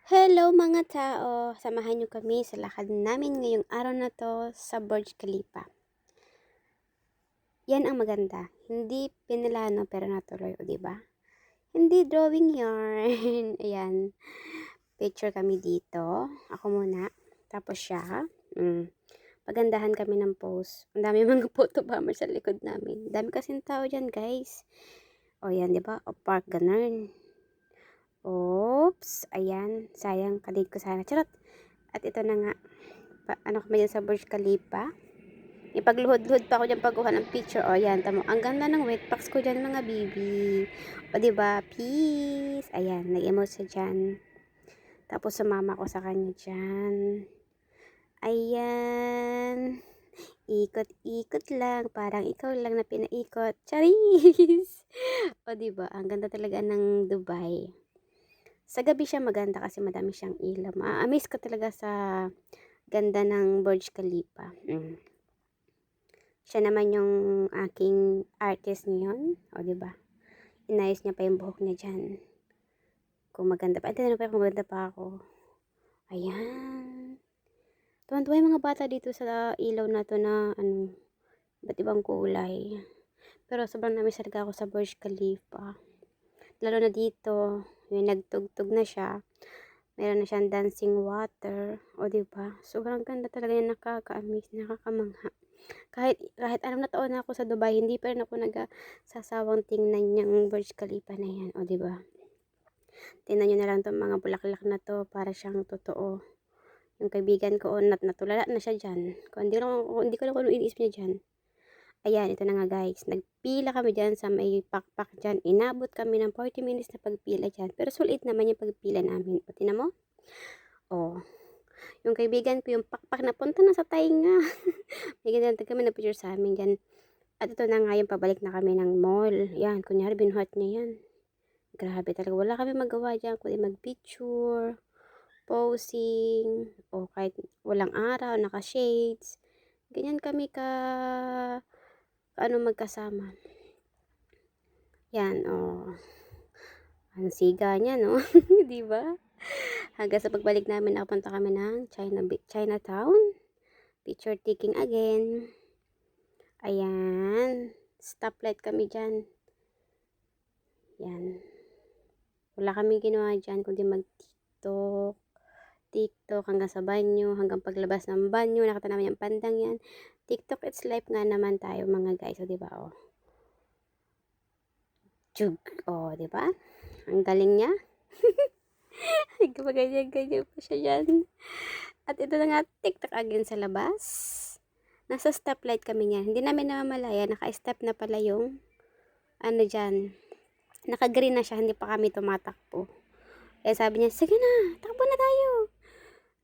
Hello mga tao! Samahan niyo kami sa lakad namin ngayong araw na to sa Burj Khalifa. Yan ang maganda. Hindi pinilano pero natuloy, o diba? Hindi drawing yarn. Ayan. Picture kami dito. Ako muna. Tapos siya. Pagandahan kami ng pose. Ang dami mga photo bomber sa likod namin. Dami kasing tao dyan, guys. O yan, diba? O park ganun. Oops, ayan, sayang, kalit ko sana. Charot. At ito na nga, ano kami dyan sa Burj Khalifa. Ipagluhod-luhod pa ako dyan pagkuha ng picture. O, yan, tamo. Ang ganda ng wet packs ko dyan, mga bibi. O, diba? Peace. Ayan, nag-emote siya dyan. Tapos, sumama ko sa kanya dyan. Ayan. Ikot-ikot lang. Parang ikaw lang na pinaikot. Charis! O, diba? Ang ganda talaga ng Dubai. Sa gabi siya maganda kasi madami siyang ilaw. Ma-amaze ko talaga sa ganda ng Burj Khalifa. Siya naman yung aking artist ngayon. O, diba? Inayos niya pa yung buhok niya dyan. Kung maganda pa. Ito na pa kung maganda pa ako. Ayan. Tuwan-tuwa yung mga bata dito sa ilaw na to na iba't ibang kulay. Pero sobrang namiss talaga ako sa Burj Khalifa. Lalo na dito, yung nagtugtog na siya. Meron na siyang dancing water. O, diba? Sobrang ganda talaga yung nakaka-amaze, nakakamangha. Kahit alam na taon na ako sa Dubai, hindi pa rin ako nagsasawang tingnan yung Burj Khalifa na yan. O, diba? Tingnan nyo na lang itong mga bulaklak na to para siyang totoo. Yung kaibigan ko, natulala na siya dyan. Hindi ko lang kung ano iniisip niya dyan. Ayan, ito na nga guys. Nagpila kami dyan sa may pakpak dyan. Inabot kami ng 40 minutes na pagpila dyan. Pero sulit naman yung pagpila namin. O, tinan mo? O, yung kaibigan ko, yung pakpak na punta na sa tainga. May ganyan kami na picture sa amin dyan. At ito na nga yung pabalik na kami ng mall. Yan, kunyari binuhat niya yan. Grabe talaga. Wala kami magawa dyan. Kundi mag-picture, posing, o kahit walang araw, naka-shades. Ganyan kami magkasama. Yan, ang siga niya, no? Di ba? Hanggang sa pagbalik namin, nakapunta kami ng Chinatown. Picture taking again. Ayan. Stoplight kami dyan. Yan. Wala kami ginawa dyan, kundi mag-tiktok. TikTok hanggang sa banyo, hanggang paglabas ng banyo, nakita namin yung pandang yan. TikTok, it's life nga naman tayo mga guys, o diba, o. Jug, o, diba? Ang galing niya. Ganyan-ganyan pa siya dyan. At ito na nga, TikTok again sa labas. Nasa stoplight kami niyan. Hindi namin namamalaya, naka-stop na pala yung, dyan. Naka-green na siya, hindi pa kami tumatakbo. Eh, sabi niya, sige na, takbo na tayo.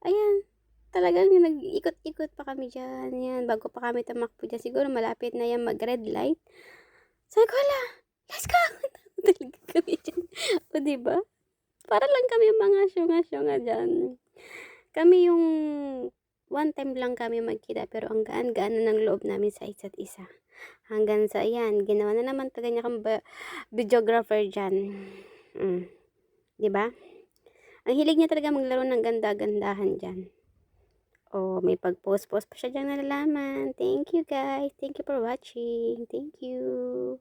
Ayan, talagang nag-ikot-ikot pa kami dyan. Yan, bago pa kami tumakbo dyan. Siguro malapit na yan mag-red light. Sabi ko, hala, let's go! Talaga kami dyan. O, diba? Para lang kami mga syunga-syunga dyan. Kami yung one time lang kami magkita. Pero ang gaan-gaan na ng loob namin sa isa't isa. Hanggang sa, ayan, ginawa na naman taga niya kang videographer dyan. Diba? Ang hilig niya talaga maglaro ng ganda-gandahan dyan. Oh, may pag-post-post pa siya dyan nalalaman. Thank you guys. Thank you for watching. Thank you.